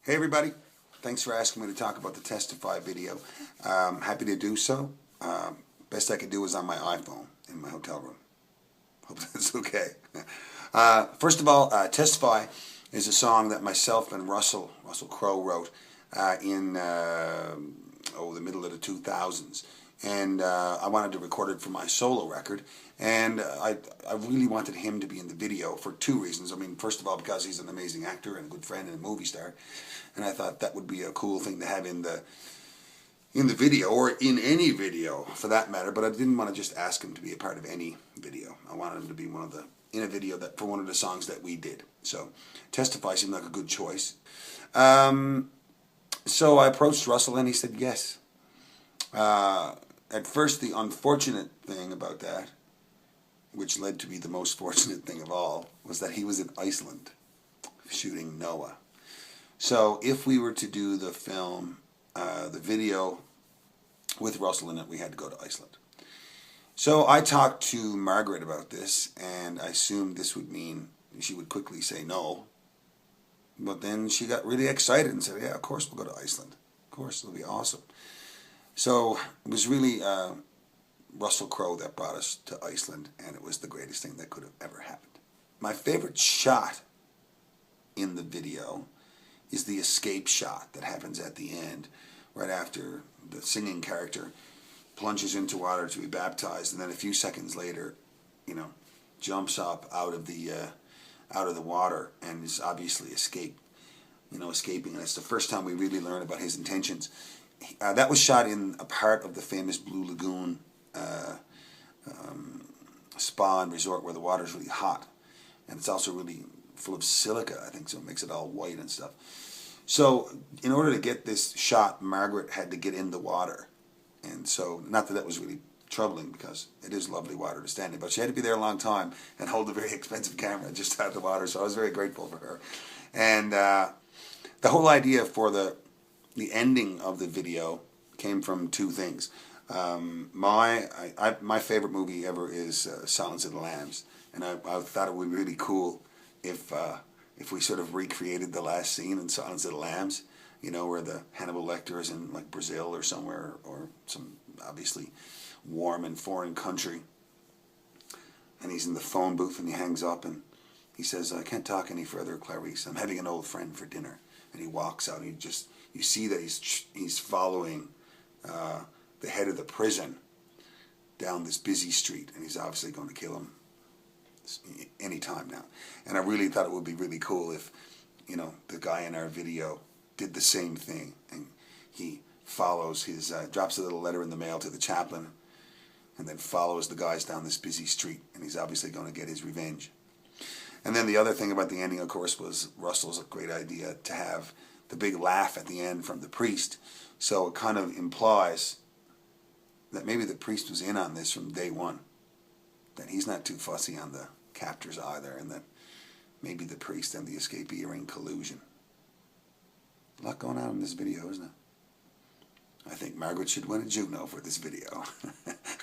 Hey everybody, thanks for asking me to talk about the Testify video. Happy to do so. Best I could do is on my iPhone in my hotel room. Hope that's okay. First of all, Testify is a song that myself and Russell Crowe wrote in the middle of the 2000s. And I wanted to record it for my solo record, and I really wanted him to be in the video for two reasons. I mean, first of all, because he's an amazing actor and a good friend and a movie star, and I thought that would be a cool thing to have in the video, or in any video for that matter. But I didn't want to just ask him to be a part of any video. I wanted him to be in a video that for one of the songs that we did. So Testify seemed like a good choice. So I approached Russell and he said yes. At first, the unfortunate thing about that, which led to be the most fortunate thing of all, was that he was in Iceland shooting Noah. So if we were to do the film, the video with Russell in it, we had to go to Iceland. So I talked to Margaret about this, and I assumed this would mean she would quickly say no. But then she got really excited and said, yeah, of course we'll go to Iceland. Of course, it'll be awesome. So it was really Russell Crowe that brought us to Iceland, and it was the greatest thing that could have ever happened. My favorite shot in the video is the escape shot that happens at the end, right after the singing character plunges into water to be baptized, and then a few seconds later, jumps up out of the water and is obviously escaping. And it's the first time we really learn about his intentions. That was shot in a part of the famous Blue Lagoon spa and resort where the water is really hot, and it's also really full of silica, I think, so it makes it all white and stuff. So in order to get this shot, Margaret had to get in the water, and so not that was really troubling because it is lovely water to stand in, but she had to be there a long time and hold a very expensive camera just out of the water, so I was very grateful for her. And the whole idea for the ending of the video came from two things. My favorite movie ever is Silence of the Lambs, and I thought it would be really cool if we sort of recreated the last scene in Silence of the Lambs, where the Hannibal Lecter is in like Brazil or somewhere, or some obviously warm and foreign country, and he's in the phone booth and he hangs up and he says, "I can't talk any further, Clarice. I'm having an old friend for dinner." And he walks out, and you see that he's following the head of the prison down this busy street, and he's obviously going to kill him any time now. And I really thought it would be really cool if, the guy in our video did the same thing, and he follows drops a little letter in the mail to the chaplain, and then follows the guys down this busy street, and he's obviously going to get his revenge. And then the other thing about the ending, of course, was Russell's great idea to have the big laugh at the end from the priest. So it kind of implies that maybe the priest was in on this from day one, that he's not too fussy on the captors either, and that maybe the priest and the escapee are in collusion. A lot going on in this video, isn't it? I think Margaret should win a JUNO for this video.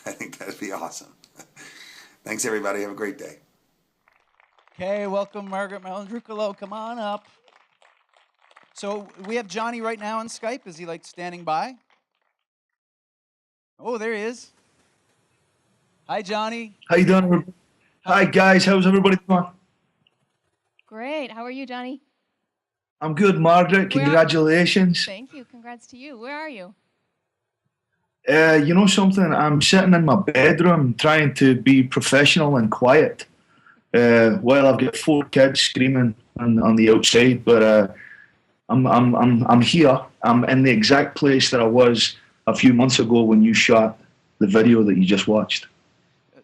I think that'd be awesome. Thanks, everybody. Have a great day. Okay, welcome, Margaret Malandruccolo. Come on up. So we have Johnny right now on Skype. Is he standing by? Oh, there he is. Hi, Johnny. How you doing? Hi, guys. How's everybody doing? Great. How are you, Johnny? I'm good, Margaret. Congratulations. Thank you. Congrats to you. Where are you? You know something? I'm sitting in my bedroom trying to be professional and quiet while I've got 4 kids screaming on the outside. But I'm here. I'm in the exact place that I was a few months ago when you shot the video that you just watched.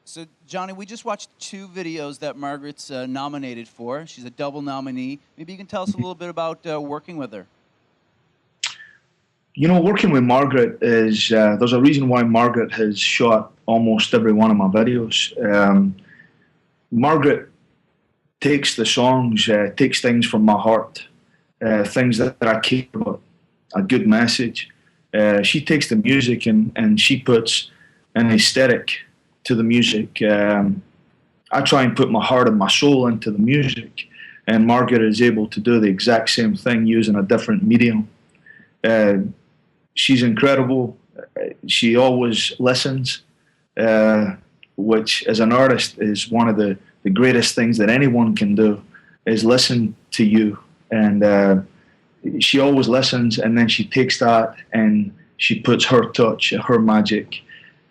So, Johnny, we just watched 2 videos that Margaret's nominated for. She's a double nominee. Maybe you can tell us a little bit about working with her. Working with Margaret is, there's a reason why Margaret has shot almost every one of my videos. Margaret takes the songs, takes things from my heart, things that I care about, a good message. She takes the music and she puts an aesthetic to the music. I try and put my heart and my soul into the music. and Margaret is able to do the exact same thing using a different medium. She's incredible. She always listens, which as an artist is one of the greatest things that anyone can do, is listen to you. And she always listens, and then she takes that and she puts her touch, her magic.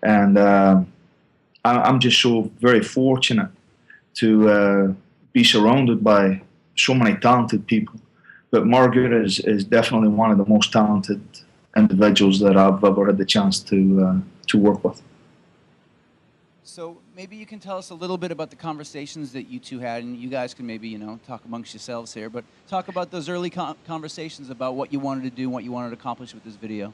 And I'm just so very fortunate to be surrounded by so many talented people. But Margaret is definitely one of the most talented individuals that I've ever had the chance to work with. So maybe you can tell us a little bit about the conversations that you two had, and you guys can maybe, you know, talk amongst yourselves here, but talk about those early conversations about what you wanted to do and what you wanted to accomplish with this video.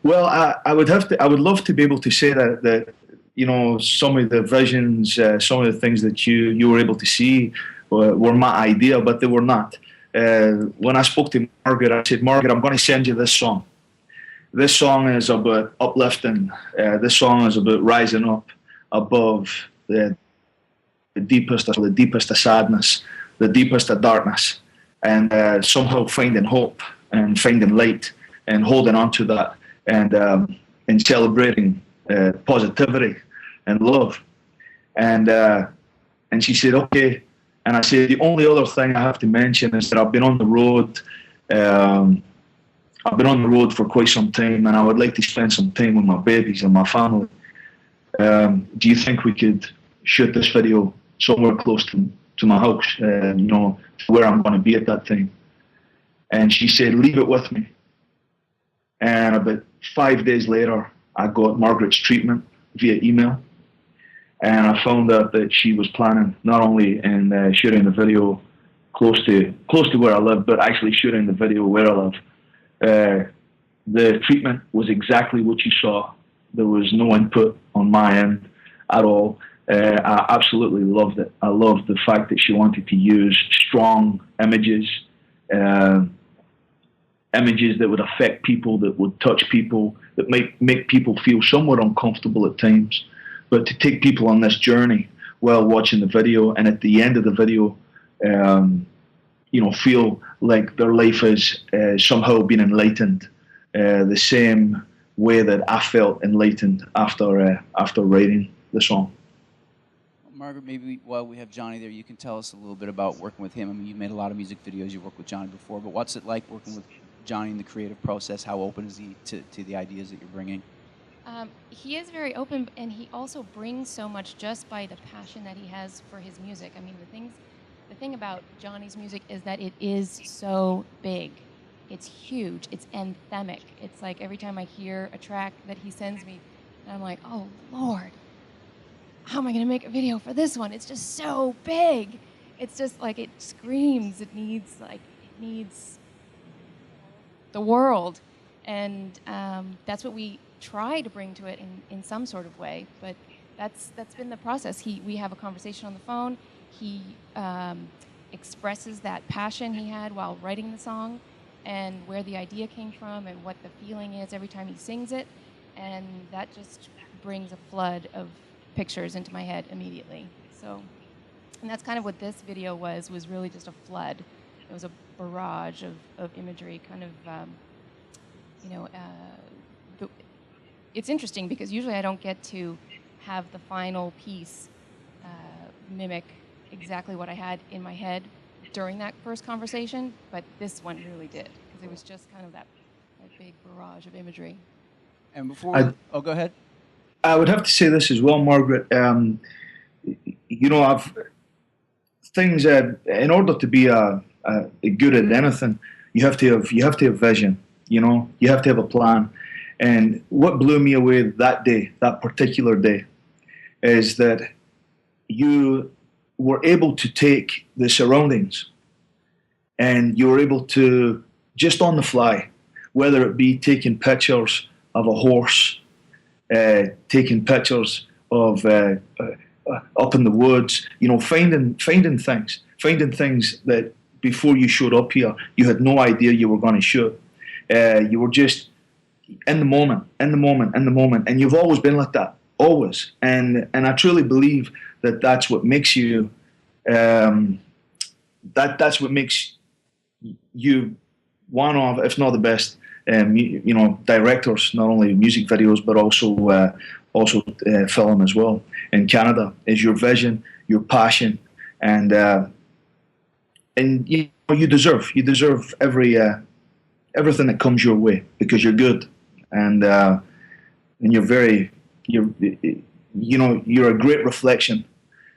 Well, I would love to be able to say that you know, some of the visions, some of the things that you were able to see were my idea, but they were not. When I spoke to Margaret, I said, Margaret, I'm going to send you this song. This song is about uplifting. This song is about rising up above the deepest of sadness, the deepest of darkness, and somehow finding hope and finding light and holding on to that, and celebrating positivity and love. And she said, okay. And I said, the only other thing I have to mention is that I've been on the road. I've been on the road for quite some time, and I would like to spend some time with my babies and my family. Do you think we could shoot this video somewhere close to my house, you know, where I'm going to be at that time? And she said, leave it with me. And about 5 days later, I got Margaret's treatment via email. And I found out that she was planning not only in shooting the video close to where I live, but actually shooting the video where I live. The treatment was exactly what you saw. There was no input on my end at all. I absolutely loved it. I loved the fact that she wanted to use strong images, images that would affect people, that would touch people, that might make people feel somewhat uncomfortable at times, but to take people on this journey while watching the video, and at the end of the video, you know, feel like their life is somehow been enlightened, the same way that I felt enlightened after writing the song. Margaret, maybe while we have Johnny there, you can tell us a little bit about working with him. I mean, you've made a lot of music videos, you've worked with Johnny before, but what's it like working with Johnny in the creative process? How open is he to the ideas that you're bringing? He is very open, and he also brings so much just by the passion that he has for his music. I mean, the thing about Johnny's music is that it is so big. It's huge. It's anthemic. It's like every time I hear a track that he sends me, I'm like, oh, Lord, how am I going to make a video for this one? It's just so big. It's just like it screams. It needs the world. And that's what we try to bring to it in some sort of way. But that's been the process. We have a conversation on the phone. He expresses that passion he had while writing the song, and where the idea came from, and what the feeling is every time he sings it, and that just brings a flood of pictures into my head immediately. So, and that's kind of what this video was really just a flood. It was a barrage of imagery, kind of, you know, it's interesting because usually I don't get to have the final piece mimic exactly what I had in my head during that first conversation, but this one really did, because it was just kind of that big barrage of imagery. And before go ahead. I would have to say this as well, Margaret. You know, things in order to be good at anything, you have to have vision. You know, you have to have a plan. And what blew me away that day, that particular day, is that you were able to take the surroundings and you were able to, just on the fly, whether it be taking pictures of a horse, taking pictures of up in the woods, you know, finding things that before you showed up here, you had no idea you were going to shoot. You were just in the moment, and you've always been like that, always. And I truly believe that that's what makes you that's what makes you one of, if not the best, directors, not only music videos but also film as well in Canada. Is your vision, your passion, and you deserve everything that comes your way because you're good, and you're a great reflection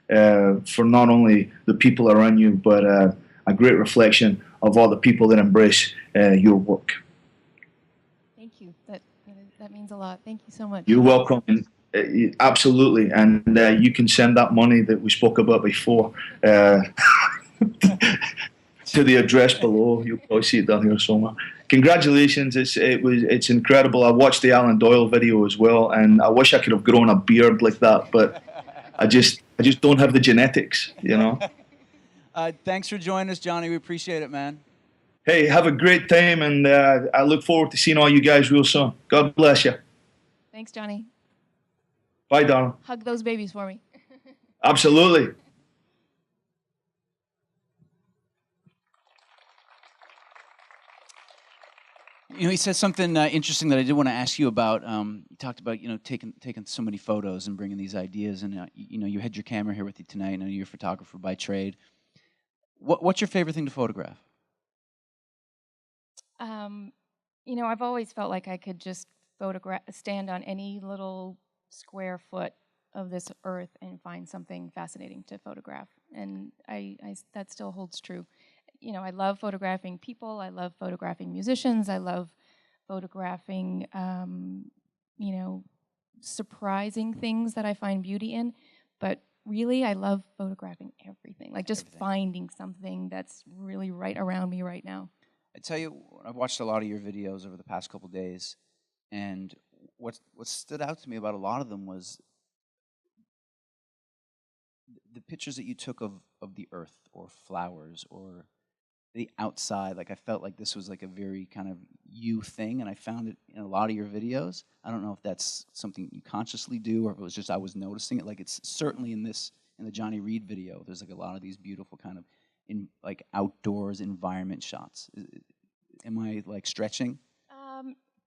for not only the people around you, but a great reflection of all the people that embrace your work. Thank you. That means a lot. Thank you so much. You're welcome. Absolutely, and you can send that money that we spoke about before to the address below. You'll probably see it down here somewhere. Congratulations! It's incredible. I watched the Alan Doyle video as well, and I wish I could have grown a beard like that, but I just don't have the genetics, Thanks for joining us, Johnny. We appreciate it, man. Hey, have a great time, and I look forward to seeing all you guys real soon. God bless you. Thanks, Johnny. Bye, darling. Hug those babies for me. Absolutely. He said something interesting that I did want to ask you about. You talked about, taking so many photos and bringing these ideas, and you had your camera here with you tonight. I know you're a photographer by trade. What's your favorite thing to photograph? I've always felt like I could just stand on any little square foot of this earth and find something fascinating to photograph, and that still holds true. I love photographing people. I love photographing musicians. I love photographing, surprising things that I find beauty in. But really, I love photographing everything, like just finding something that's really right around me right now. I tell you, I've watched a lot of your videos over the past couple days, and what stood out to me about a lot of them was the pictures that you took of the earth or flowers or the outside. Like, I felt like this was like a very kind of you thing, and I found it in a lot of your videos. I don't know if that's something you consciously do or if it was just I was noticing it. Like, it's certainly in the Johnny Reid video, there's like a lot of these beautiful kind of like outdoors environment shots. Am I like stretching?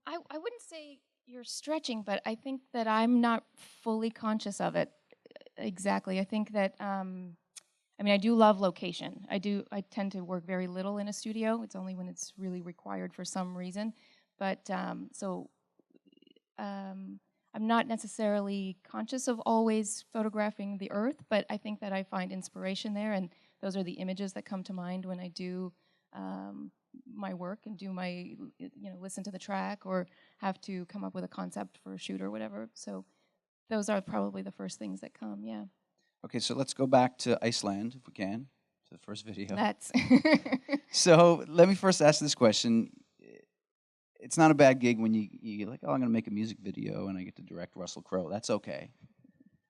I wouldn't say you're stretching, but I think that I'm not fully conscious of it exactly. I think that I do love location. I tend to work very little in a studio. It's only when it's really required for some reason. But I'm not necessarily conscious of always photographing the earth, but I think that I find inspiration there, and those are the images that come to mind when I do my work and do my, listen to the track or have to come up with a concept for a shoot or whatever. So those are probably the first things that come, yeah. Okay, so let's go back to Iceland, if we can, to the first video. That's So let me first ask this question. It's not a bad gig when you're like, oh, I'm going to make a music video and I get to direct Russell Crowe. That's okay.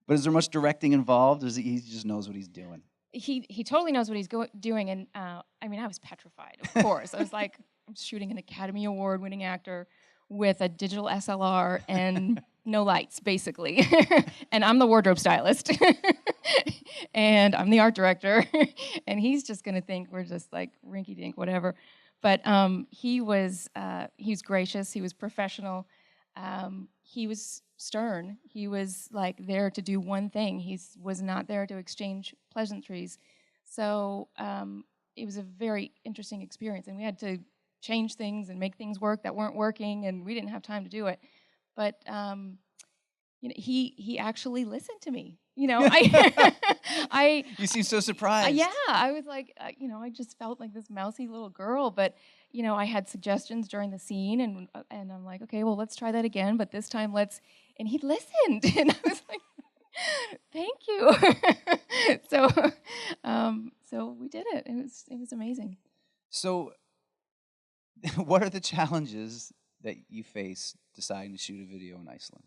But is there much directing involved, or he just knows what he's doing? He totally knows what he's doing, and I was petrified, of course. I was like, I'm shooting an Academy Award-winning actor with a digital SLR and no lights, basically. And I'm the wardrobe stylist. And I'm the art director. And he's just going to think we're just like rinky-dink, whatever. But he was gracious. He was professional. He was stern. He was like there to do one thing. He was not there to exchange pleasantries. So it was a very interesting experience. And we had to change things and make things work that weren't working, and we didn't have time to do it. But he actually listened to me. You seem so surprised. Yeah, I was like, I just felt like this mousy little girl. But I had suggestions during the scene, and I'm like, okay, well, let's try that again. But this time, and he listened, and I was like, thank you. So we did it. It was amazing. So, what are the challenges that you face deciding to shoot a video in Iceland?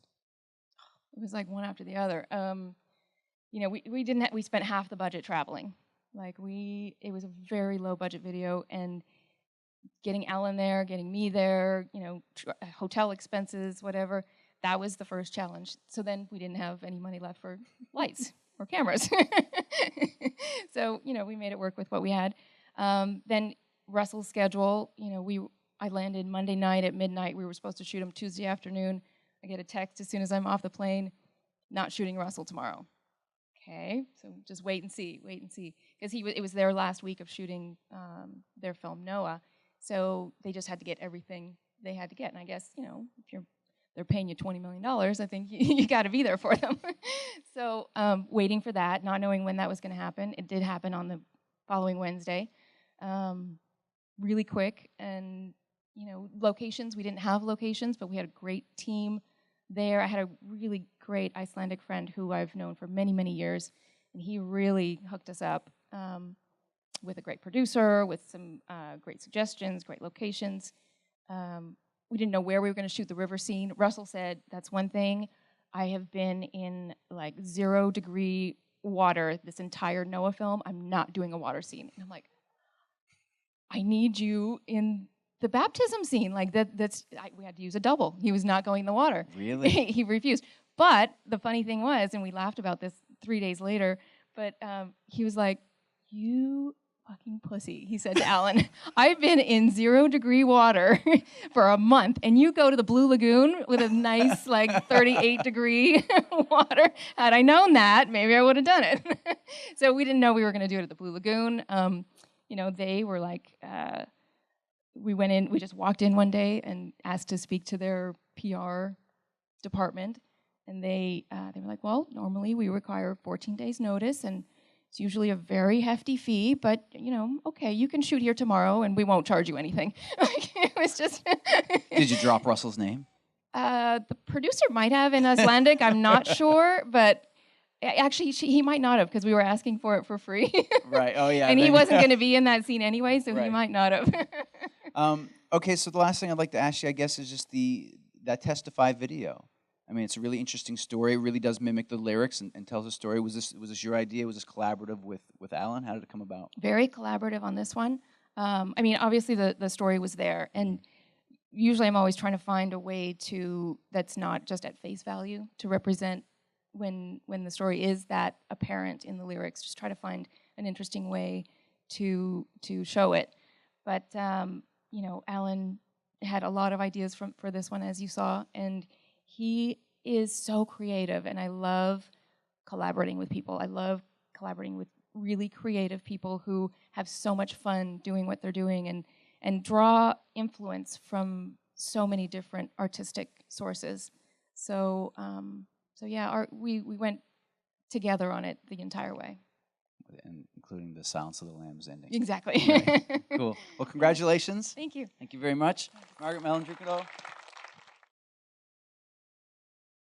It was like one after the other. We spent half the budget traveling. It was a very low budget video, and getting Alan there, getting me there, hotel expenses, whatever, that was the first challenge. So then we didn't have any money left for lights or cameras. So, we made it work with what we had. Then Russell's schedule, I landed Monday night at midnight. We were supposed to shoot him Tuesday afternoon. I get a text as soon as I'm off the plane, not shooting Russell tomorrow. Okay, so just wait and see. Because it was their last week of shooting their film, Noah. So they just had to get everything they had to get. And I guess, if they're paying you $20 million, I think you got to be there for them. So waiting for that, not knowing when that was going to happen. It did happen on the following Wednesday. Really quick. And, locations, we didn't have locations, but we had a great team there. I had a really great Icelandic friend who I've known for many, many years, and he really hooked us up with a great producer, with some great suggestions, great locations. We didn't know where we were going to shoot the river scene. Russell said, that's one thing. I have been in like 0-degree water this entire Noah film. I'm not doing a water scene. And I'm like, I need you in the baptism scene. Like we had to use a double. He was not going in the water. Really? He refused. But the funny thing was, and we laughed about this 3 days later, but he was like, you fucking pussy, he said to Alan. I've been in 0-degree water for a month, and you go to the Blue Lagoon with a nice, like, 38-degree water. Had I known that, maybe I would have done it. So we didn't know we were going to do it at the Blue Lagoon. They were like, we just walked in one day and asked to speak to their PR department, and they were like, well, normally we require 14 days notice, and it's usually a very hefty fee, but, okay, you can shoot here tomorrow, and we won't charge you anything. It was just... Did you drop Russell's name? The producer might have in Icelandic, I'm not sure, but actually he might not have, because we were asking for it for free. Right, oh yeah. And he wasn't going to be in that scene anyway, so he might not have. Okay, so the last thing I'd like to ask you, I guess, is just that Testify video. I mean, it's a really interesting story. It really does mimic the lyrics and tells a story. Was this your idea? Was this collaborative with Alan? How did it come about? Very collaborative on this one. Obviously the story was there, and usually I'm always trying to find a way that's not just at face value to represent when the story is that apparent in the lyrics. Just try to find an interesting way to show it. But Alan had a lot of ideas for this one, as you saw, and he is so creative, and I love collaborating with people. I love collaborating with really creative people who have so much fun doing what they're doing and draw influence from so many different artistic sources. So we went together on it the entire way. And including the Silence of the Lambs ending. Exactly. Right. Cool. Well, congratulations. Thank you. Thank you very much. Margaret Malandruccolo.